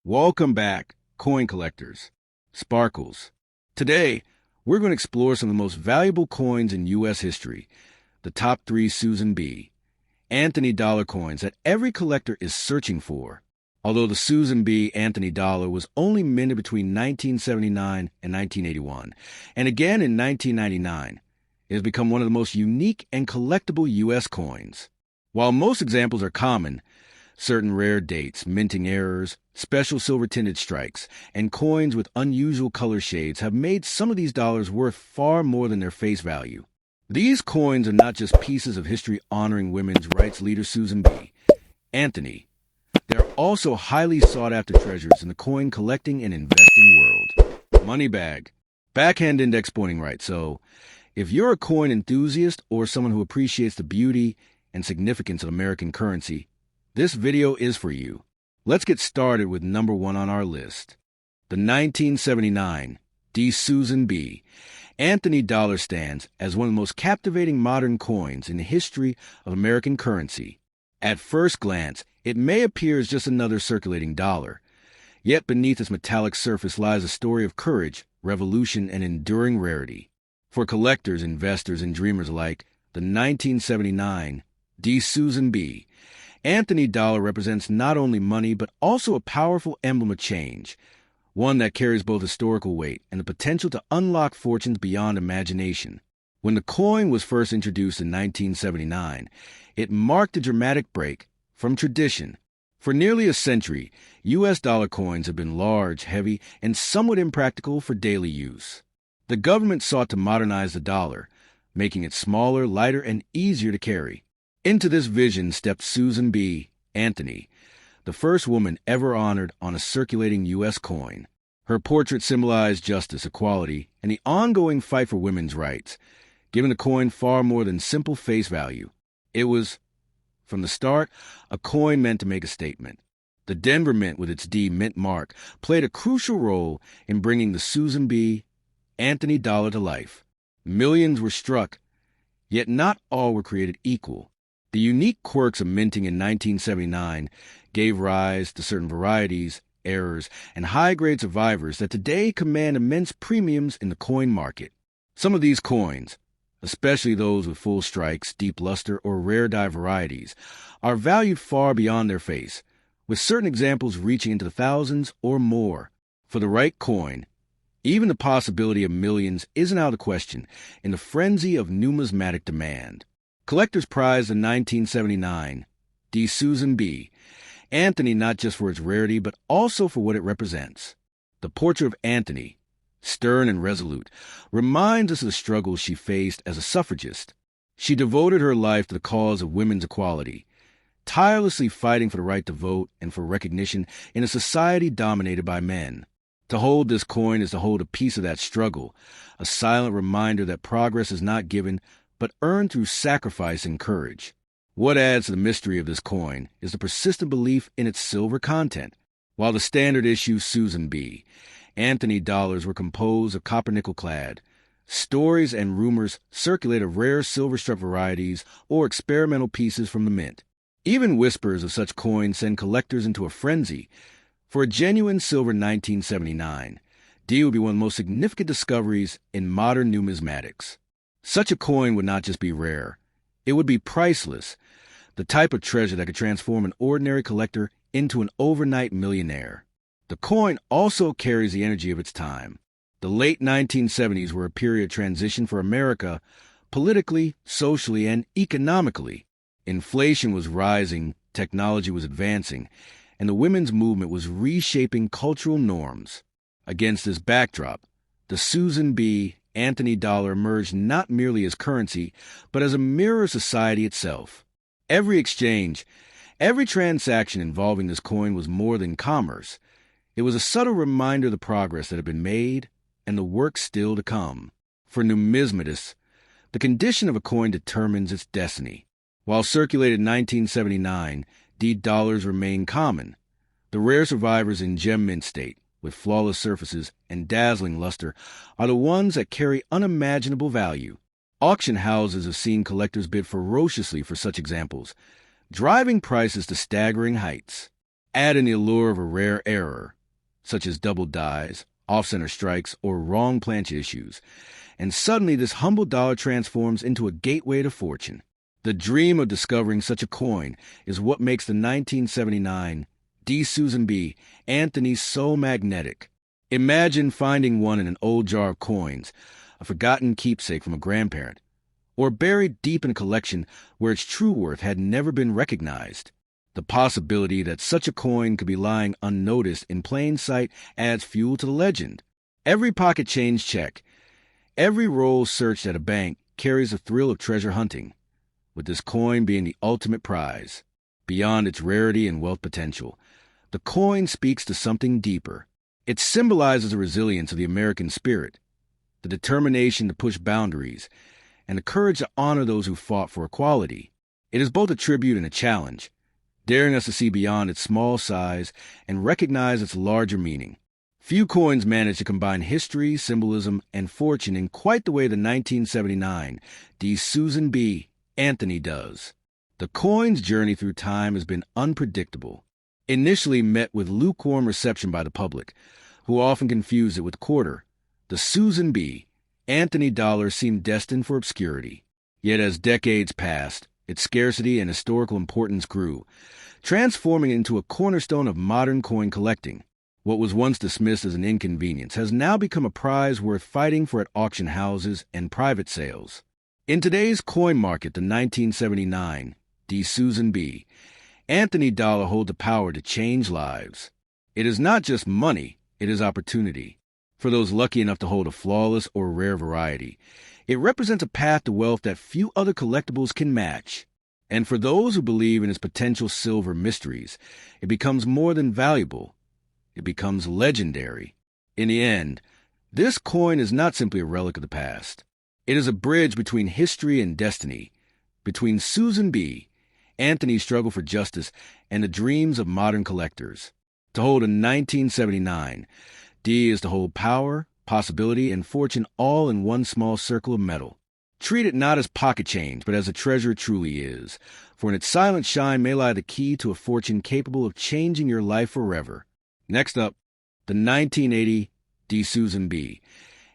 Welcome back, coin collectors. Sparkles. Today, we're going to explore some of the most valuable coins in U.S. history, the top 3 Susan B. Anthony dollar coins that every collector is searching for. Although the Susan B. Anthony dollar was only minted between 1979 and 1981, and again in 1999, it has become one of the most unique and collectible U.S. coins. While most examples are common, certain rare dates, minting errors, special silver-tinted strikes, and coins with unusual color shades have made some of these dollars worth far more than their face value. These coins are not just pieces of history honoring women's rights leader Susan B. Anthony. They're also highly sought-after treasures in the coin collecting and investing world. Money bag. Backhand index pointing right, so if you're a coin enthusiast or someone who appreciates the beauty and significance of American currency, this video is for you. Let's get started with number 1 on our list. The 1979 D. Susan B. Anthony dollar stands as one of the most captivating modern coins in the history of American currency. At first glance, it may appear as just another circulating dollar. Yet beneath its metallic surface lies a story of courage, revolution, and enduring rarity. For collectors, investors, and dreamers alike, the 1979 D. Susan B. Anthony dollar represents not only money but also a powerful emblem of change, one that carries both historical weight and the potential to unlock fortunes beyond imagination. When the coin was first introduced in 1979, it marked a dramatic break from tradition. For nearly a century, U.S. dollar coins have been large, heavy, and somewhat impractical for daily use. The government sought to modernize the dollar, making it smaller, lighter, and easier to carry. Into this vision stepped Susan B. Anthony, the first woman ever honored on a circulating U.S. coin. Her portrait symbolized justice, equality, and the ongoing fight for women's rights, giving the coin far more than simple face value. It was, from the start, a coin meant to make a statement. The Denver Mint, with its D mint mark, played a crucial role in bringing the Susan B. Anthony dollar to life. Millions were struck, yet not all were created equal. The unique quirks of minting in 1979 gave rise to certain varieties, errors, and high-grade survivors that today command immense premiums in the coin market. Some of these coins, especially those with full strikes, deep luster, or rare dye varieties, are valued far beyond their face, with certain examples reaching into the thousands or more. For the right coin, even the possibility of millions isn't out of the question in the frenzy of numismatic demand. Collectors prize the 1979 D. Susan B. Anthony not just for its rarity, but also for what it represents. The portrait of Anthony, stern and resolute, reminds us of the struggles she faced as a suffragist. She devoted her life to the cause of women's equality, tirelessly fighting for the right to vote and for recognition in a society dominated by men. To hold this coin is to hold a piece of that struggle, a silent reminder that progress is not given, but earned through sacrifice and courage. What adds to the mystery of this coin is the persistent belief in its silver content. While the standard issue Susan B. Anthony dollars were composed of copper-nickel clad, stories and rumors circulate of rare silver-struck varieties or experimental pieces from the mint. Even whispers of such coins send collectors into a frenzy. For a genuine silver 1979, D would be one of the most significant discoveries in modern numismatics. Such a coin would not just be rare, it would be priceless, the type of treasure that could transform an ordinary collector into an overnight millionaire. The coin also carries the energy of its time. The late 1970s were a period of transition for America, politically, socially, and economically. Inflation was rising, technology was advancing, and the women's movement was reshaping cultural norms. Against this backdrop, the Susan B. Anthony dollar emerged not merely as currency, but as a mirror of society itself. Every exchange, every transaction involving this coin was more than commerce. It was a subtle reminder of the progress that had been made and the work still to come. For numismatists, the condition of a coin determines its destiny. While circulated in 1979, D dollars remain common. The rare survivors in gem mint state, with flawless surfaces and dazzling luster, are the ones that carry unimaginable value. Auction houses have seen collectors bid ferociously for such examples, driving prices to staggering heights. Add in the allure of a rare error, such as double dies, off-center strikes, or wrong planche issues, and suddenly this humble dollar transforms into a gateway to fortune. The dream of discovering such a coin is what makes the 1979 D. Susan B. Anthony so magnetic. Imagine finding one in an old jar of coins, a forgotten keepsake from a grandparent, or buried deep in a collection where its true worth had never been recognized. The possibility that such a coin could be lying unnoticed in plain sight adds fuel to the legend. Every pocket change check, every roll searched at a bank carries the thrill of treasure hunting, with this coin being the ultimate prize. Beyond its rarity and wealth potential, the coin speaks to something deeper. It symbolizes the resilience of the American spirit, the determination to push boundaries, and the courage to honor those who fought for equality. It is both a tribute and a challenge, daring us to see beyond its small size and recognize its larger meaning. Few coins manage to combine history, symbolism, and fortune in quite the way the 1979 D. Susan B. Anthony does. The coin's journey through time has been unpredictable. Initially met with lukewarm reception by the public, who often confused it with quarter, the Susan B. Anthony dollar seemed destined for obscurity. Yet as decades passed, its scarcity and historical importance grew, transforming it into a cornerstone of modern coin collecting. What was once dismissed as an inconvenience has now become a prize worth fighting for at auction houses and private sales. In today's coin market, the 1979 D. Susan B. Anthony dollar holds the power to change lives. It is not just money, it is opportunity. For those lucky enough to hold a flawless or rare variety, it represents a path to wealth that few other collectibles can match. And for those who believe in its potential silver mysteries, it becomes more than valuable. It becomes legendary. In the end, this coin is not simply a relic of the past. It is a bridge between history and destiny, between Susan B. Anthony's struggle for justice and the dreams of modern collectors. To hold a 1979 D is to hold power, possibility, and fortune all in one small circle of metal. Treat it not as pocket change, but as a treasure it truly is, for in its silent shine may lie the key to a fortune capable of changing your life forever. Next up, the 1980 D. Susan B.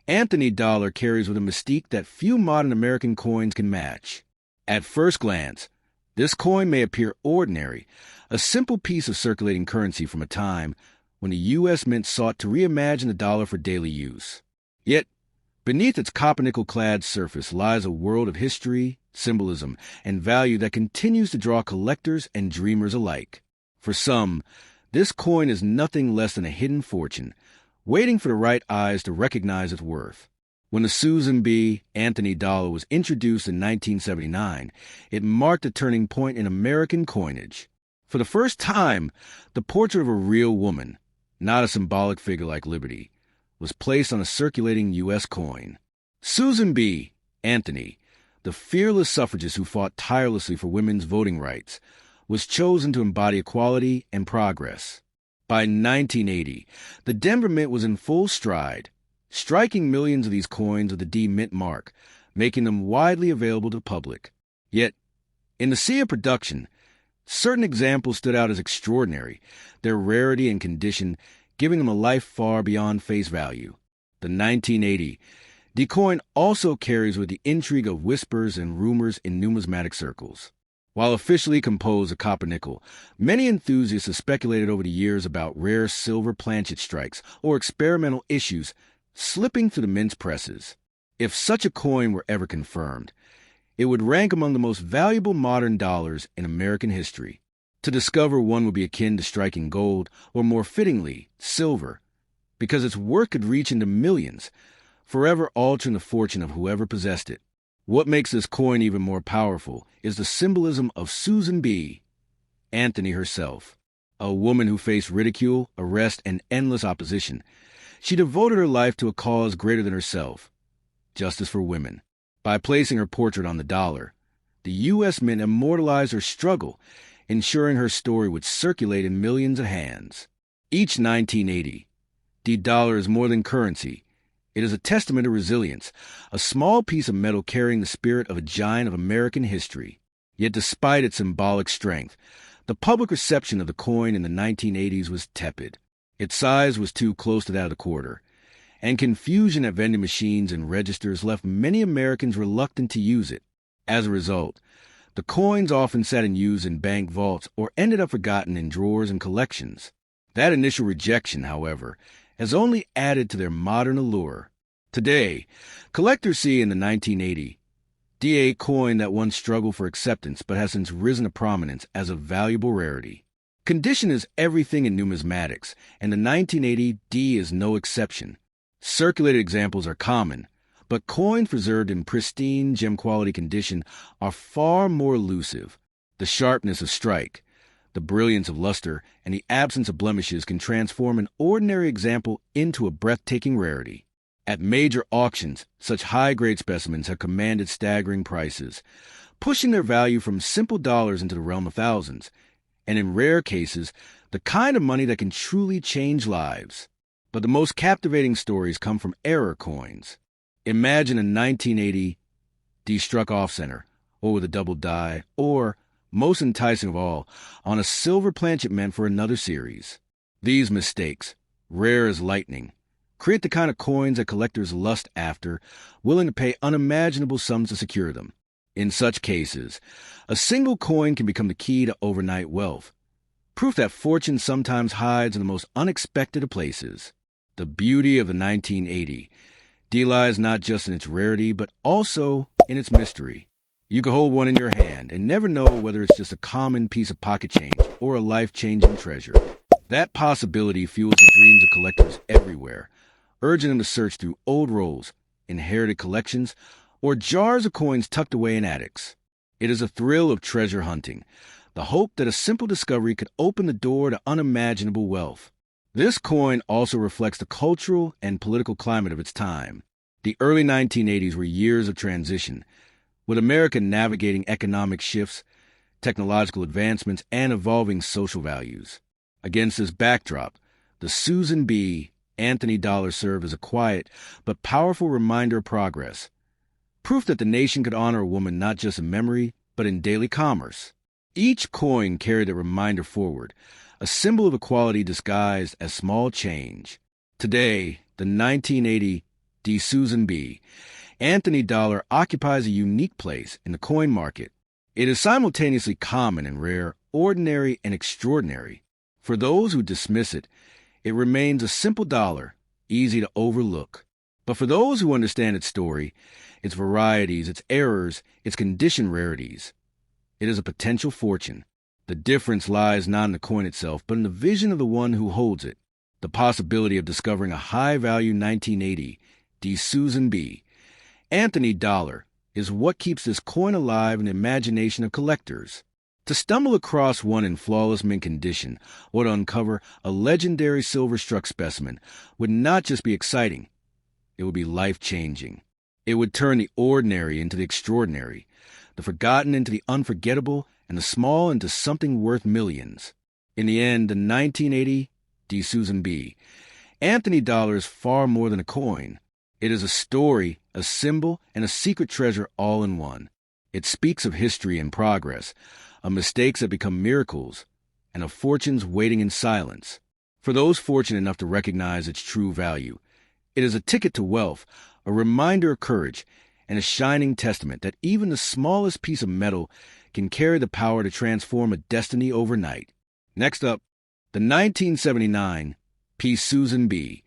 Anthony dollar carries with a mystique that few modern American coins can match. At first glance, this coin may appear ordinary, a simple piece of circulating currency from a time when the U.S. Mint sought to reimagine the dollar for daily use. Yet, beneath its copper-nickel-clad surface lies a world of history, symbolism, and value that continues to draw collectors and dreamers alike. For some, this coin is nothing less than a hidden fortune, waiting for the right eyes to recognize its worth. When the Susan B. Anthony dollar was introduced in 1979, it marked a turning point in American coinage. For the first time, the portrait of a real woman, not a symbolic figure like Liberty, was placed on a circulating U.S. coin. Susan B. Anthony, the fearless suffragist who fought tirelessly for women's voting rights, was chosen to embody equality and progress. By 1980, the Denver Mint was in full stride, striking millions of these coins with the D Mint mark, making them widely available to the public. Yet, in the sea of production, certain examples stood out as extraordinary, their rarity and condition giving them a life far beyond face value. The 1980 D coin also carries with the intrigue of whispers and rumors in numismatic circles. While officially composed of copper-nickel, many enthusiasts have speculated over the years about rare silver planchet strikes or experimental issues slipping through the mint's presses. If such a coin were ever confirmed, it would rank among the most valuable modern dollars in American history. To discover one would be akin to striking gold, or more fittingly, silver, because its worth could reach into millions, forever altering the fortune of whoever possessed it. What makes this coin even more powerful is the symbolism of Susan B. Anthony herself, a woman who faced ridicule, arrest, and endless opposition. She devoted her life to a cause greater than herself, justice for women. By placing her portrait on the dollar, the U.S. Mint immortalized her struggle, ensuring her story would circulate in millions of hands. Each 1980, the dollar is more than currency. It is a testament to resilience, a small piece of metal carrying the spirit of a giant of American history. Yet despite its symbolic strength, The public reception of the coin in the 1980s was tepid. Its size was too close to that of the quarter, and confusion at vending machines and registers left many Americans reluctant to use it. As a result, the coins often sat unused in bank vaults or ended up forgotten in drawers and collections. That initial rejection, however, has only added to their modern allure. Today, collectors see in the 1980 DA coin that once struggled for acceptance but has since risen to prominence as a valuable rarity. Condition is everything in numismatics, and the 1980 D is no exception. Circulated examples are common, but coins preserved in pristine gem-quality condition are far more elusive. The sharpness of strike, the brilliance of luster, and the absence of blemishes can transform an ordinary example into a breathtaking rarity. At major auctions, such high-grade specimens have commanded staggering prices, pushing their value from simple dollars into the realm of thousands, and in rare cases, the kind of money that can truly change lives. But the most captivating stories come from error coins. Imagine a 1980 D-struck off-center, or with a double die, or, most enticing of all, on a silver planchet meant for another series. These mistakes, rare as lightning, create the kind of coins that collectors lust after, willing to pay unimaginable sums to secure them. In such cases, a single coin can become the key to overnight wealth, proof that fortune sometimes hides in the most unexpected of places. The beauty of the 1980 D lies not just in its rarity, but also in its mystery. You can hold one in your hand and never know whether it's just a common piece of pocket change or a life-changing treasure. That possibility fuels the dreams of collectors everywhere, urging them to search through old rolls, inherited collections, or jars of coins tucked away in attics. It is a thrill of treasure hunting, the hope that a simple discovery could open the door to unimaginable wealth. This coin also reflects the cultural and political climate of its time. The early 1980s were years of transition, with America navigating economic shifts, technological advancements, and evolving social values. Against this backdrop, the Susan B. Anthony dollar served as a quiet but powerful reminder of progress, proof that the nation could honor a woman not just in memory, but in daily commerce. Each coin carried a reminder forward, a symbol of equality disguised as small change. Today, the 1980 D. Susan B. Anthony dollar occupies a unique place in the coin market. It is simultaneously common and rare, ordinary and extraordinary. For those who dismiss it, it remains a simple dollar, easy to overlook. But for those who understand its story, its varieties, its errors, its condition rarities, it is a potential fortune. The difference lies not in the coin itself, but in the vision of the one who holds it. The possibility of discovering a high-value 1980 D. Susan B. Anthony dollar is what keeps this coin alive in the imagination of collectors. To stumble across one in flawless mint condition or to uncover a legendary silver-struck specimen would not just be exciting, it would be life-changing. It would turn the ordinary into the extraordinary, the forgotten into the unforgettable, and the small into something worth millions. In the end, the 1980 D. Susan B. Anthony dollar is far more than a coin. It is a story, a symbol, and a secret treasure all in one. It speaks of history and progress, of mistakes that become miracles, and of fortunes waiting in silence. For those fortunate enough to recognize its true value, it is a ticket to wealth, a reminder of courage, and a shining testament that even the smallest piece of metal can carry the power to transform a destiny overnight. Next up, the 1979 P. Susan B.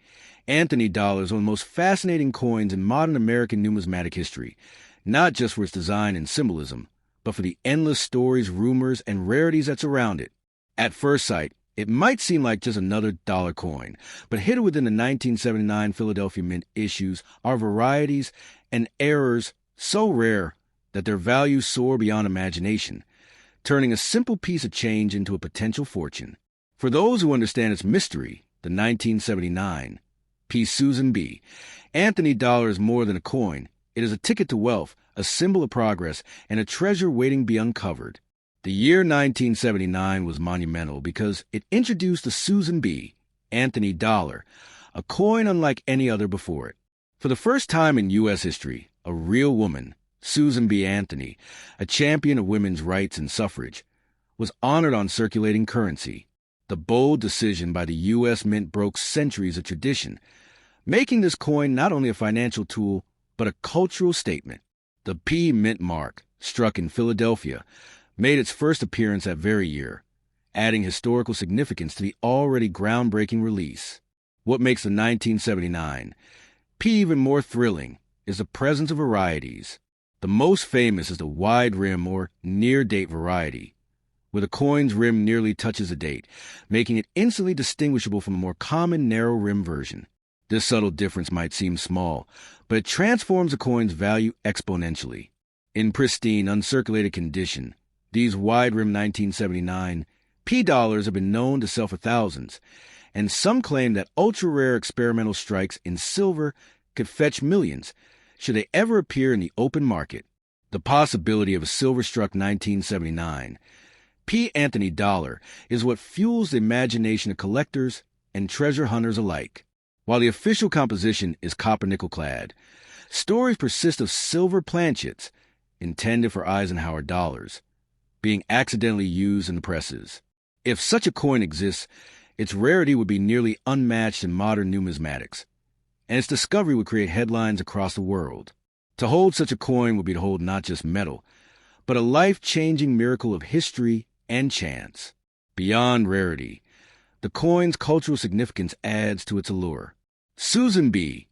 Anthony dollar is one of the most fascinating coins in modern American numismatic history, not just for its design and symbolism, but for the endless stories, rumors, and rarities that surround it. At first sight, it might seem like just another dollar coin, but hidden within the 1979 Philadelphia Mint issues are varieties and errors so rare that their values soar beyond imagination, turning a simple piece of change into a potential fortune. For those who understand its mystery, the 1979 P. Susan B. Anthony dollar is more than a coin. It is a ticket to wealth, a symbol of progress, and a treasure waiting to be uncovered. The year 1979 was monumental because it introduced the Susan B. Anthony dollar, a coin unlike any other before it. For the first time in U.S. history, a real woman, Susan B. Anthony, a champion of women's rights and suffrage, was honored on circulating currency. The bold decision by the U.S. Mint broke centuries of tradition, making this coin not only a financial tool, but a cultural statement. The P Mint mark, struck in Philadelphia, made its first appearance that very year, adding historical significance to the already groundbreaking release. What makes the 1979 P even more thrilling is the presence of varieties. The most famous is the wide rim or near-date variety, where the coin's rim nearly touches the date, making it instantly distinguishable from a more common narrow rim version. This subtle difference might seem small, but it transforms a coin's value exponentially. In pristine, uncirculated condition, these wide-rim 1979 P dollars have been known to sell for thousands, and some claim that ultra-rare experimental strikes in silver could fetch millions should they ever appear in the open market. The possibility of a silver-struck 1979 P. Anthony dollar is what fuels the imagination of collectors and treasure hunters alike. While the official composition is copper-nickel clad, stories persist of silver planchets intended for Eisenhower dollars being accidentally used in the presses. If such a coin exists, its rarity would be nearly unmatched in modern numismatics, and its discovery would create headlines across the world. To hold such a coin would be to hold not just metal, but a life-changing miracle of history and chance. Beyond rarity, the coin's cultural significance adds to its allure. Susan B.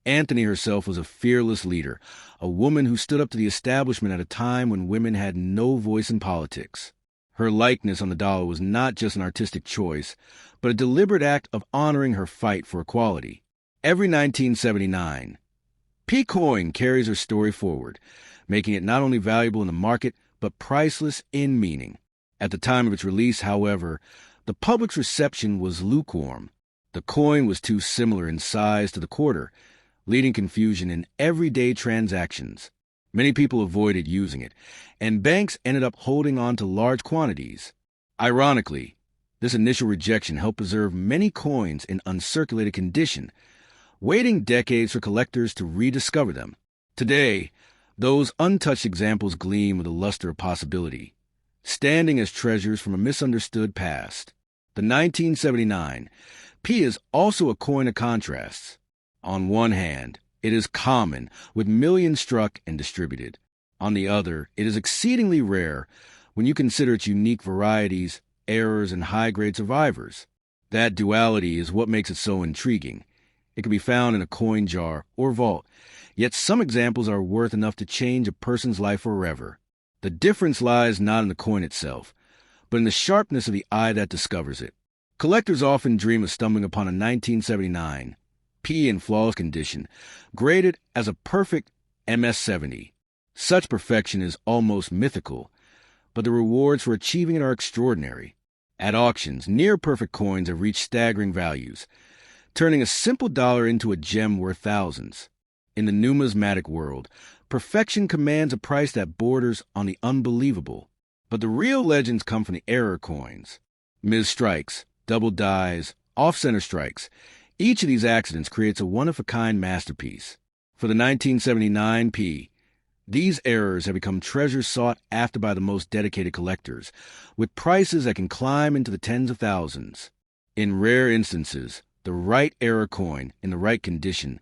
Anthony herself was a fearless leader, a woman who stood up to the establishment at a time when women had no voice in politics. Her likeness on the dollar was not just an artistic choice, but a deliberate act of honoring her fight for equality. Every 1979 P coin carries her story forward, making it not only valuable in the market, but priceless in meaning. At the time of its release, however, the public's reception was lukewarm. The coin was too similar in size to the quarter, leading confusion in everyday transactions. Many people avoided using it, and banks ended up holding on to large quantities. Ironically, this initial rejection helped preserve many coins in uncirculated condition, waiting decades for collectors to rediscover them. Today, those untouched examples gleam with the luster of possibility, standing as treasures from a misunderstood past. The 1979 P is also a coin of contrasts. On one hand, it is common, with millions struck and distributed. On the other, it is exceedingly rare when you consider its unique varieties, errors, and high-grade survivors. That duality is what makes it so intriguing. It can be found in a coin jar or vault, yet some examples are worth enough to change a person's life forever. The difference lies not in the coin itself, but in the sharpness of the eye that discovers it. Collectors often dream of stumbling upon a 1979 P in flawless condition, graded as a perfect MS-70. Such perfection is almost mythical, but the rewards for achieving it are extraordinary. At auctions, near-perfect coins have reached staggering values, turning a simple dollar into a gem worth thousands. In the numismatic world, perfection commands a price that borders on the unbelievable. But the real legends come from the error coins. Mis-strikes, double dies, off-center strikes. Each of these accidents creates a one-of-a-kind masterpiece. For the 1979 P, these errors have become treasures sought after by the most dedicated collectors, with prices that can climb into the tens of thousands. In rare instances, the right error coin in the right condition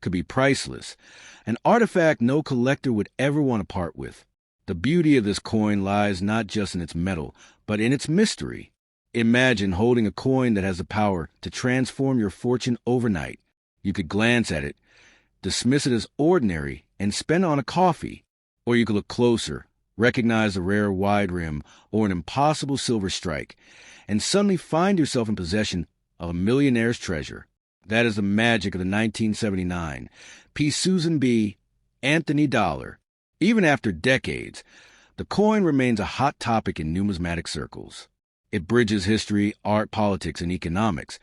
could be priceless, an artifact no collector would ever want to part with. The beauty of this coin lies not just in its metal, but in its mystery. Imagine holding a coin that has the power to transform your fortune overnight. You could glance at it, dismiss it as ordinary, and spend it on a coffee. Or you could look closer, recognize a rare wide rim or an impossible silver strike, and suddenly find yourself in possession of a millionaire's treasure. That is the magic of the 1979 P. Susan B. Anthony dollar. Even after decades, the coin remains a hot topic in numismatic circles. It bridges history, art, politics, and economics,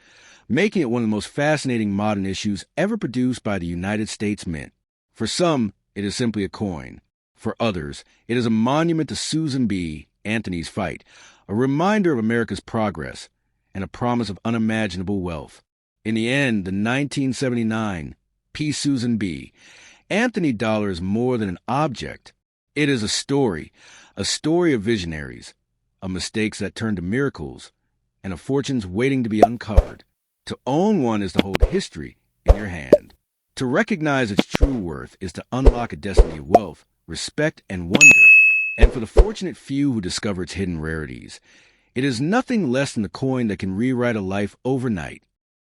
making it one of the most fascinating modern issues ever produced by the United States Mint. For some, it is simply a coin. For others, it is a monument to Susan B. Anthony's fight, a reminder of America's progress, and a promise of unimaginable wealth. In the end, the 1979 P. Susan B. Anthony dollar is more than an object. It is a story of visionaries, of mistakes that turn to miracles, and of fortunes waiting to be uncovered. To own one is to hold history in your hand. To recognize its true worth is to unlock a destiny of wealth, respect, and wonder. And for the fortunate few who discover its hidden rarities, it is nothing less than the coin that can rewrite a life overnight.